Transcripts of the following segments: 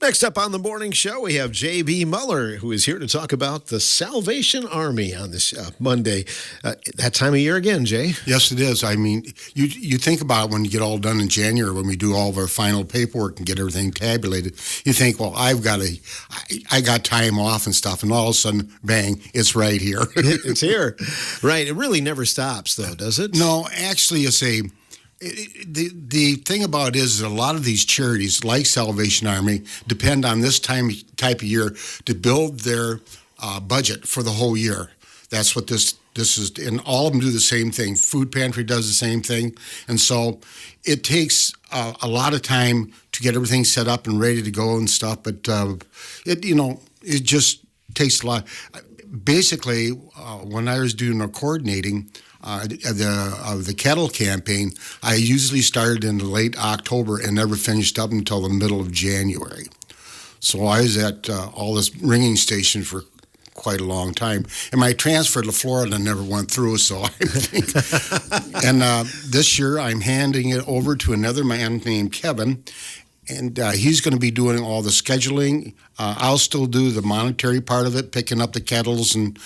Next up on the morning show, we have J.B. Muller, who is here to talk about the Salvation Army on this Monday. That time of year again, Jay. Yes, it is. I mean, you think about it when you get all done in January, when we do all of our final paperwork and get everything tabulated. You think, well, I got time off and stuff, and all of a sudden, bang, it's right here. It's here. Right. It really never stops, though, does it? No, actually, the thing about it is that a lot of these charities, like Salvation Army, depend on this type of year to build their budget for the whole year. That's what this is, and all of them do the same thing. Food Pantry does the same thing, and so it takes a lot of time to get everything set up and ready to go and stuff. But it just takes a lot. Basically, when I was doing the coordinating. The kettle campaign, I usually started in late October and never finished up until the middle of January. So I was at all this ringing station for quite a long time. And my transfer to Florida never went through, so I think. And this year I'm handing it over to another man named Kevin. And he's going to be doing all the scheduling. I'll still do the monetary part of it, picking up the kettles and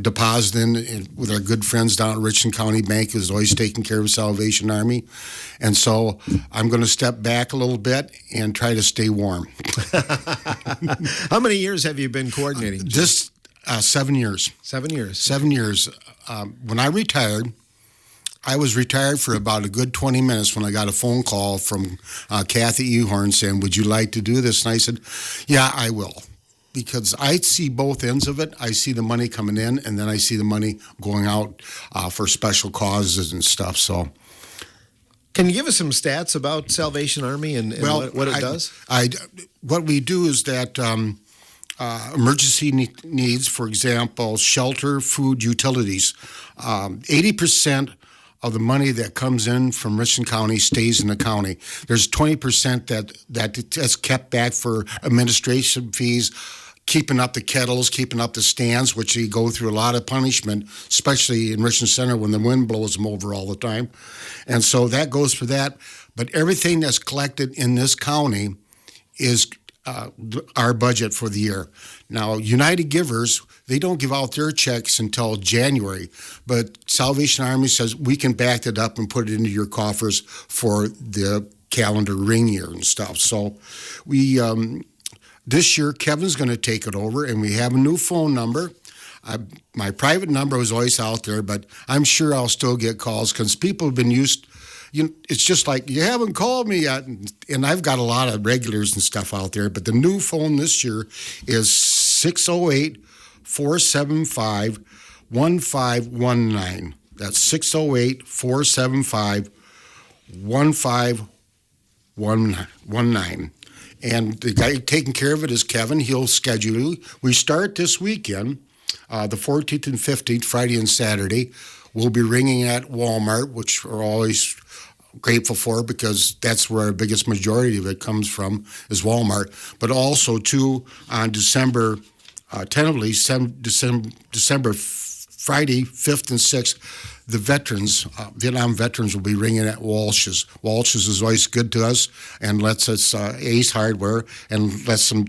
depositing with our good friends down at Richland County Bank, who's always taking care of Salvation Army. And so I'm going to step back a little bit and try to stay warm. How many years have you been coordinating? This 7 years. 7 years. 7 years. When I retired, I was retired for about a good 20 minutes when I got a phone call from Kathy Ehorn saying, would you like to do this? And I said, yeah, I will. Because I see both ends of it. I see the money coming in, and then I see the money going out for special causes and stuff. So, can you give us some stats about Salvation Army and what it does? What we do is that emergency needs, for example, shelter, food, utilities, 80% of the money that comes in from Richland County stays in the county. There's 20% that's kept back for administration fees, keeping up the kettles, keeping up the stands, which they go through a lot of punishment, especially in Richland Center when the wind blows them over all the time. And so that goes for that. But everything that's collected in this county is our budget for the year. Now, United Givers, they don't give out their checks until January, but Salvation Army says we can back it up and put it into your coffers for the calendar ring year and stuff. So we this year, Kevin's going to take it over, and we have a new phone number. My private number was always out there, but I'm sure I'll still get calls because people have been used. It's just like, you haven't called me yet. And I've got a lot of regulars and stuff out there. But the new phone this year is 608-475-1519. That's 608-475-1519. And the guy taking care of it is Kevin. He'll schedule you. We start this weekend, the 14th and 15th, Friday and Saturday. We'll be ringing at Walmart, which we're always grateful for because that's where our biggest majority of it comes from is Walmart. But also, too, on December, tentatively, December Friday, 5th and 6th, the veterans, Vietnam veterans will be ringing at Walsh's. Walsh's is always good to us and lets us Ace Hardware and lets them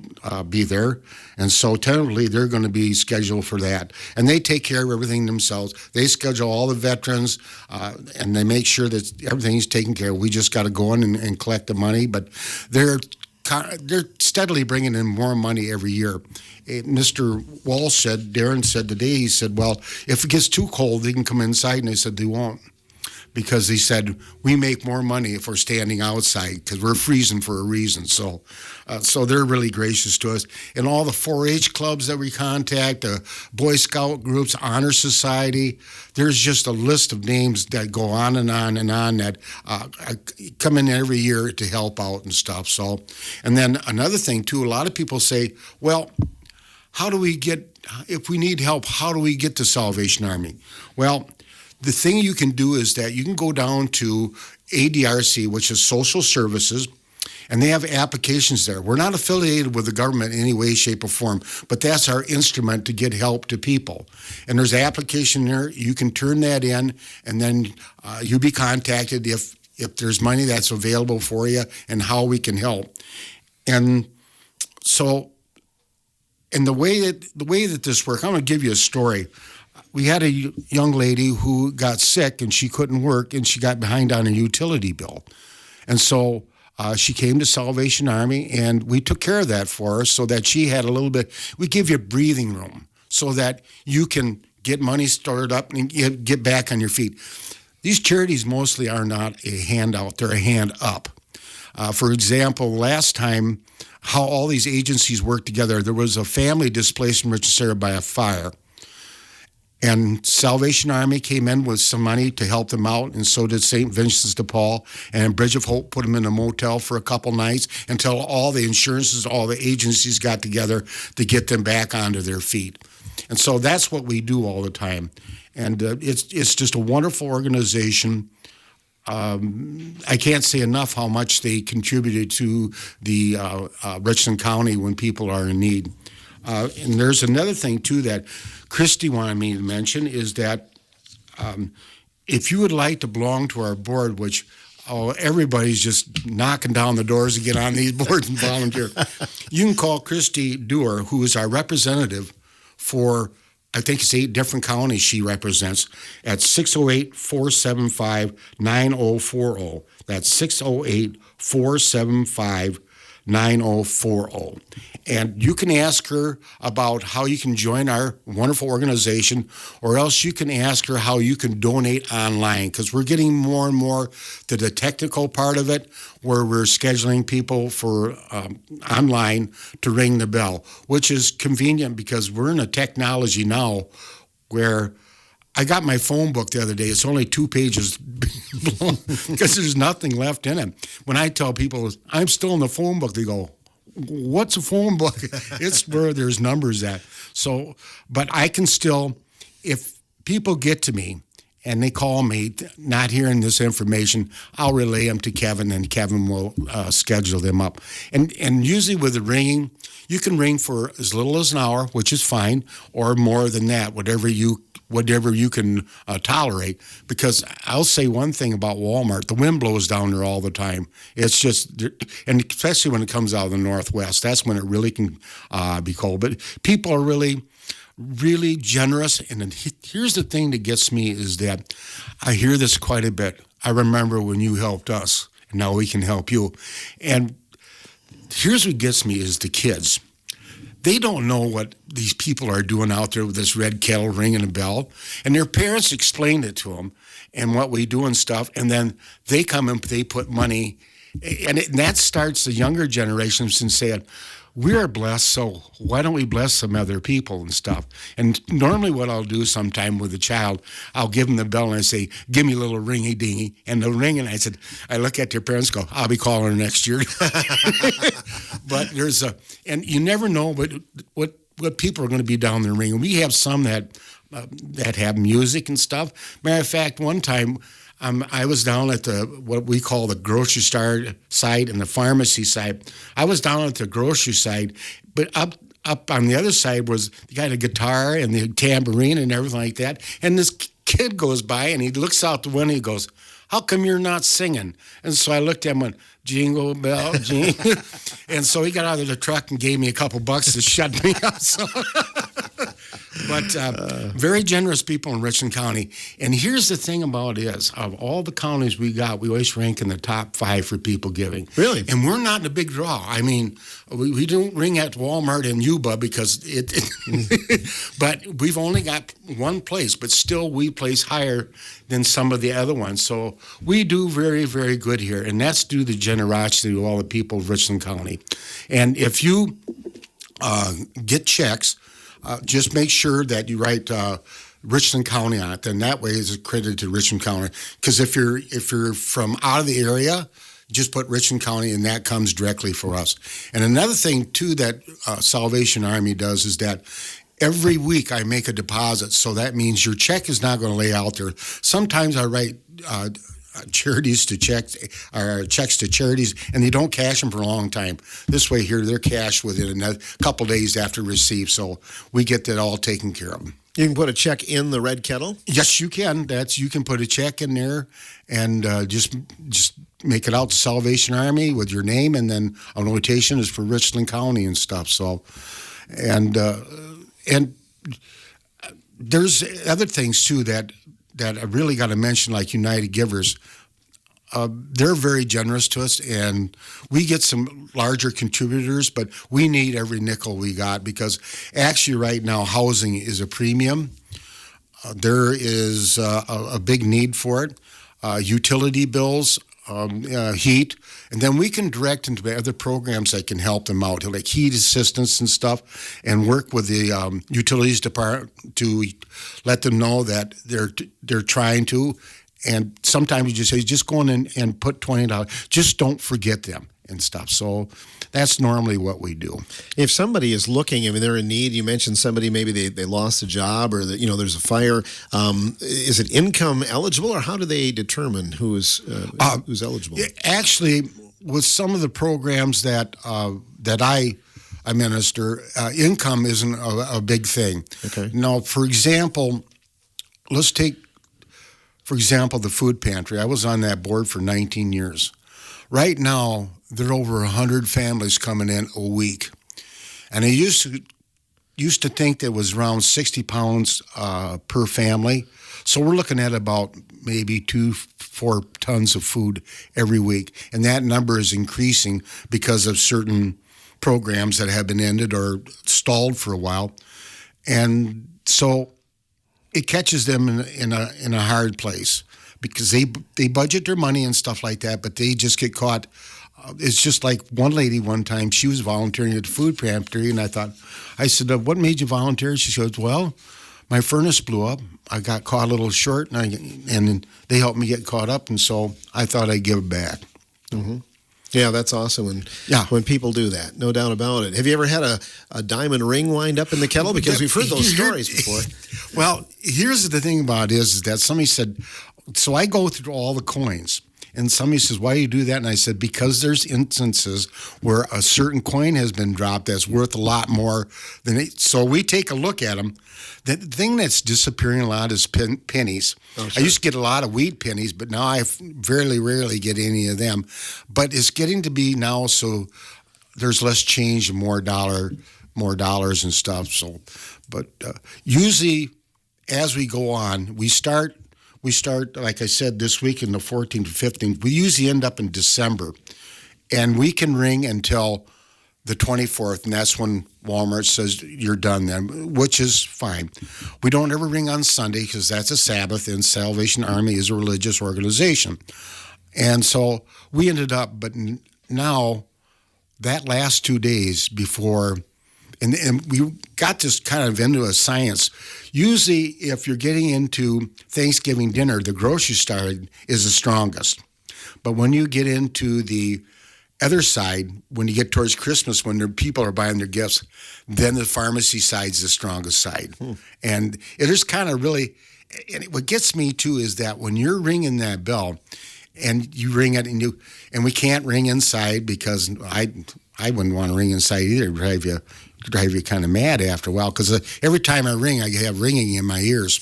be there. And so tentatively, they're going to be scheduled for that. And they take care of everything themselves. They schedule all the veterans and they make sure that everything's taken care of. We just got to go in and collect the money. But they're steadily bringing in more money every year. Mr. Darren said today, he said, well, if it gets too cold, they can come inside. And I said, they won't. Because he said, we make more money if we're standing outside because we're freezing for a reason. So they're really gracious to us. And all the 4-H clubs that we contact, the Boy Scout groups, Honor Society, there's just a list of names that go on and on and on that come in every year to help out and stuff. So, and then another thing, too, a lot of people say, well, if we need help, how do we get to Salvation Army? Well, the thing you can do is that you can go down to ADRC, which is Social Services, and they have applications there. We're not affiliated with the government in any way, shape, or form, but that's our instrument to get help to people. And there's an application there. You can turn that in, and then you'll be contacted if there's money that's available for you and how we can help. And So, and the way that this works, I'm going to give you a story. We had a young lady who got sick and she couldn't work and she got behind on a utility bill. And so she came to Salvation Army and we took care of that for her so that she had a little bit, we give you breathing room so that you can get money stored up and get back on your feet. These charities mostly are not a handout, they're a hand up. For example, last time, how all these agencies work together, there was a family displaced in Richland Area by a fire. And Salvation Army came in with some money to help them out, and so did St. Vincent's de Paul. And Bridge of Hope put them in a motel for a couple nights until all the insurances, all the agencies got together to get them back onto their feet. And so that's what we do all the time. And it's just a wonderful organization. I can't say enough how much they contributed to the Richland County when people are in need. And there's another thing, too, that Christy wanted me to mention is that if you would like to belong to our board, which everybody's just knocking down the doors to get on these boards and volunteer, you can call Christy Dewar, who is our representative for, I think it's 8 different counties she represents, at 608-475-9040. That's 608-475-9040. And you can ask her about how you can join our wonderful organization, or else you can ask her how you can donate online, because we're getting more and more to the technical part of it, where we're scheduling people for online to ring the bell, which is convenient because we're in a technology now where I got my phone book the other day. It's only 2 pages long because there's nothing left in it. When I tell people I'm still in the phone book, they go, "What's a phone book?" It's where there's numbers at. So, but I can still, if people get to me and they call me not hearing this information, I'll relay them to Kevin, and Kevin will schedule them up. And usually with the ringing, you can ring for as little as an hour, which is fine, or more than that, whatever you can tolerate. Because I'll say one thing about Walmart: the wind blows down there all the time. It's just, and especially when it comes out of the northwest, that's when it really can be cold. But people are really generous. And then here's the thing that gets me is that I hear this quite a bit. I remember when you helped us, and now we can help you. And here's what gets me is the kids. They don't know what these people are doing out there with this red kettle ringing a bell. And their parents explained it to them and what we do and stuff. And then they come and they put money. And that starts the younger generations and saying, we are blessed, so why don't we bless some other people and stuff? And normally what I'll do sometime with a child, I'll give them the bell and I say, "Give me a little ringy-dingy." And they'll ring, and I look at their parents and go, "I'll be calling her next year." But and you never know what people are going to be down there ringing. We have some that have music and stuff. Matter of fact, one time, I was down at what we call the grocery store side and the pharmacy side. I was down at the grocery side, but up on the other side was the guy had a guitar and the tambourine and everything like that. And this kid goes by and he looks out the window and he goes, "How come you're not singing?" And so I looked at him and went, "Jingle bell, jingle." And so he got out of the truck and gave me a couple bucks to shut me up. So. But very generous people in Richland County. And here's the thing about it is, of all the counties we got, we always rank in the top 5 for people giving. Really? And we're not in a big draw. I mean, we don't ring at Walmart and Yuba because but we've only got one place, but still we place higher than some of the other ones. So we do very, very good here. And that's due to the generosity of all the people of Richland County. And if you get checks, just make sure that you write Richland County on it. Then that way it's credited to Richland County. Because if you're from out of the area, just put Richland County, and that comes directly for us. And another thing too that Salvation Army does is that every week I make a deposit. So that means your check is not going to lay out there. Sometimes I write charities to checks, or checks to charities, and they don't cash them for a long time. This way here, they're cashed within a couple days after receipt, so we get that all taken care of. You can put a check in the red kettle. Yes, you can. You can put a check in there and just make it out to Salvation Army with your name, and then a notation is for Richland County and stuff. So, and there's other things too that I really got to mention, like United Givers. They're very generous to us, and we get some larger contributors, but we need every nickel we got because actually right now housing is a premium. There is a big need for it. Utility bills, heat, and then we can direct into other programs that can help them out, like heat assistance and stuff, and work with the utilities department to let them know that they're trying to. And sometimes you just say, just go in and put $20. Just don't forget them and stuff. So that's normally what we do. If somebody is looking, I mean, they're in need. You mentioned somebody, maybe they lost a job or that, there's a fire. Is it income eligible, or how do they determine who's eligible? Actually, with some of the programs that I minister, income isn't a big thing. Okay. Now, for example, let's take, the food pantry. I was on that board for 19 years. Right now, there are over 100 families coming in a week. And I used to think that it was around 60 pounds per family. So we're looking at about maybe 2-4 tons of food every week. And that number is increasing because of certain programs that have been ended or stalled for a while. And so it catches them in a hard place because they budget their money and stuff like that, but they just get caught. It's just like one lady one time, she was volunteering at the food pantry, and I said, what made you volunteer? She goes, well, my furnace blew up. I got caught a little short, and they helped me get caught up, and so I thought I'd give back. Mm-hmm. Yeah, that's awesome when people do that, no doubt about it. Have you ever had a diamond ring wind up in the kettle? Because we've heard those stories before. Well, here's the thing about it is that somebody said, so I go through all the coins. And somebody says, why do you do that? And I said, because there's instances where a certain coin has been dropped that's worth a lot more than it. So we take a look at them. The thing that's disappearing a lot is pennies. Oh, sure. I used to get a lot of wheat pennies, but now I very rarely get any of them. But it's getting to be now so there's less change and more dollars and stuff. So, but usually as we go on, we start, like I said, this week in the 14th to 15th. We usually end up in December. And we can ring until the 24th, and that's when Walmart says you're done then, which is fine. We don't ever ring on Sunday because that's a Sabbath, and Salvation Army is a religious organization. And so we ended up, but now that last 2 days before, and we got this kind of into a science. Usually, if you're getting into Thanksgiving dinner, the grocery store is the strongest. But when you get into the other side, when you get towards Christmas, when people are buying their gifts, then the pharmacy side's the strongest side. And it is kind of really, and what gets me too is that when you're ringing that bell, and you ring it, and we can't ring inside because I wouldn't want to ring inside either. Drive you kind of mad after a while because every time I ring, I have ringing in my ears.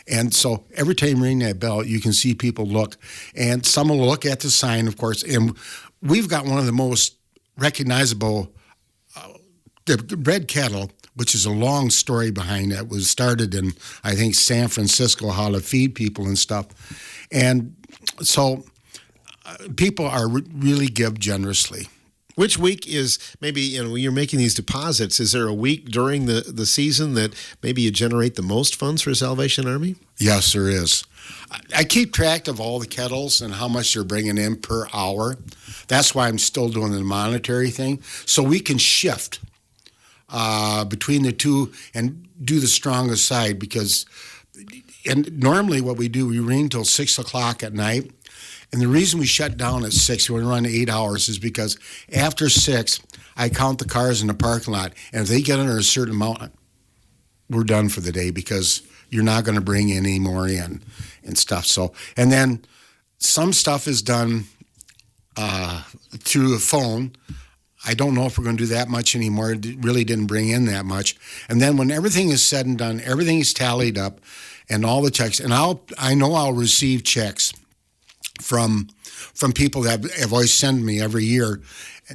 And so every time you ring that bell, you can see people look. And some will look at the sign, of course. And we've got one of the most recognizable, the Red Kettle, which is a long story behind that, was started in, I think, San Francisco, how to feed people and stuff. And so people really give generously. Which week is maybe, when you're making these deposits, is there a week during the season that maybe you generate the most funds for Salvation Army? Yes, there is. I keep track of all the kettles and how much they're bringing in per hour. That's why I'm still doing the monetary thing. So we can shift between the two and do the strongest side because, and normally what we do, we ring till 6 o'clock at night. And the reason we shut down at 6, we run 8 hours, is because after 6, I count the cars in the parking lot. And if they get under a certain amount, we're done for the day because you're not going to bring any more in and stuff. So, and then some stuff is done through a phone. I don't know if we're going to do that much anymore. It really didn't bring in that much. And then when everything is said and done, everything is tallied up, and all the checks, and I know I'll receive checks from people that have always sent me every year,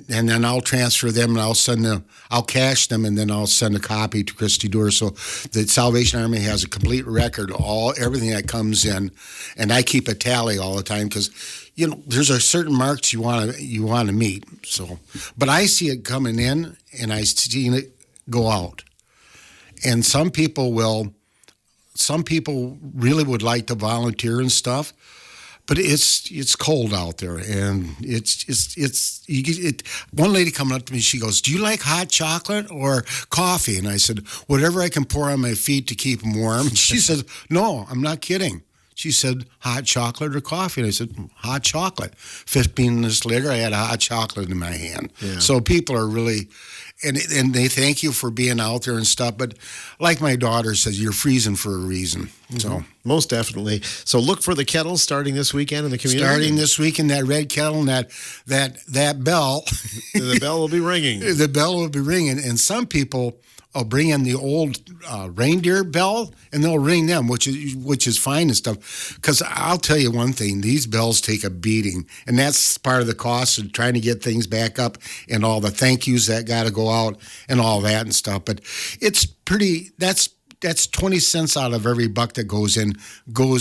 and then I'll transfer them and I'll cash them, and then I'll send a copy to Christy Doer. So the Salvation Army has a complete record of everything that comes in, and I keep a tally all the time because there's a certain marks you want to meet. So, but I see it coming in, and I see it go out, and some people really would like to volunteer and stuff. But it's cold out there, and one lady coming up to me, she goes, "Do you like hot chocolate or coffee?" And I said, "Whatever I can pour on my feet to keep them warm." She said, "No, I'm not kidding." She said, "Hot chocolate or coffee?" And I said, "Hot chocolate." 15 minutes later, I had a hot chocolate in my hand. Yeah. So people are really, and they thank you for being out there and stuff. But like my daughter says, you're freezing for a reason. Mm-hmm. So most definitely. So look for the kettles starting this weekend in the community. Starting this weekend, that red kettle and that bell. The bell will be ringing. The bell will be ringing, and some people will bring in the old reindeer bell, and they'll ring them, which is fine and stuff. Because I'll tell you one thing, these bells take a beating, and that's part of the cost of trying to get things back up and all the thank yous that got to go out and all that and stuff. But it's pretty. That's 20 cents out of every buck that goes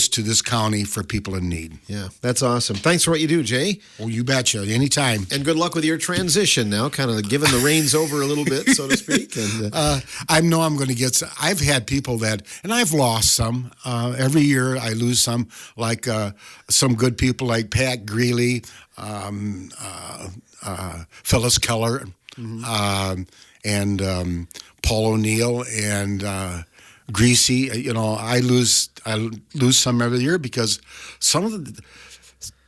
to this county for people in need. Yeah, that's awesome. Thanks for what you do, Jay. Oh, you betcha. Anytime. And good luck with your transition now, kind of giving the reins over a little bit, so to speak. And, I know I'm going to get some. I've had people and I've lost some. Every year I lose some, like some good people like Pat Greeley, Phyllis Keller, and Paul O'Neill, and Greasy. I lose some every year because some of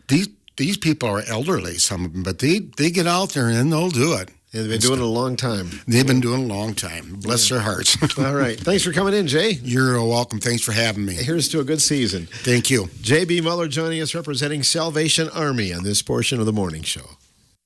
these people are elderly, some of them, but they get out there and they'll do it. Yeah, they've been doing it a long time. They've been doing it a long time. Bless their hearts. All right. Thanks for coming in, Jay. You're welcome. Thanks for having me. Here's to a good season. Thank you. J.B. Muller joining us, representing Salvation Army on this portion of the morning show.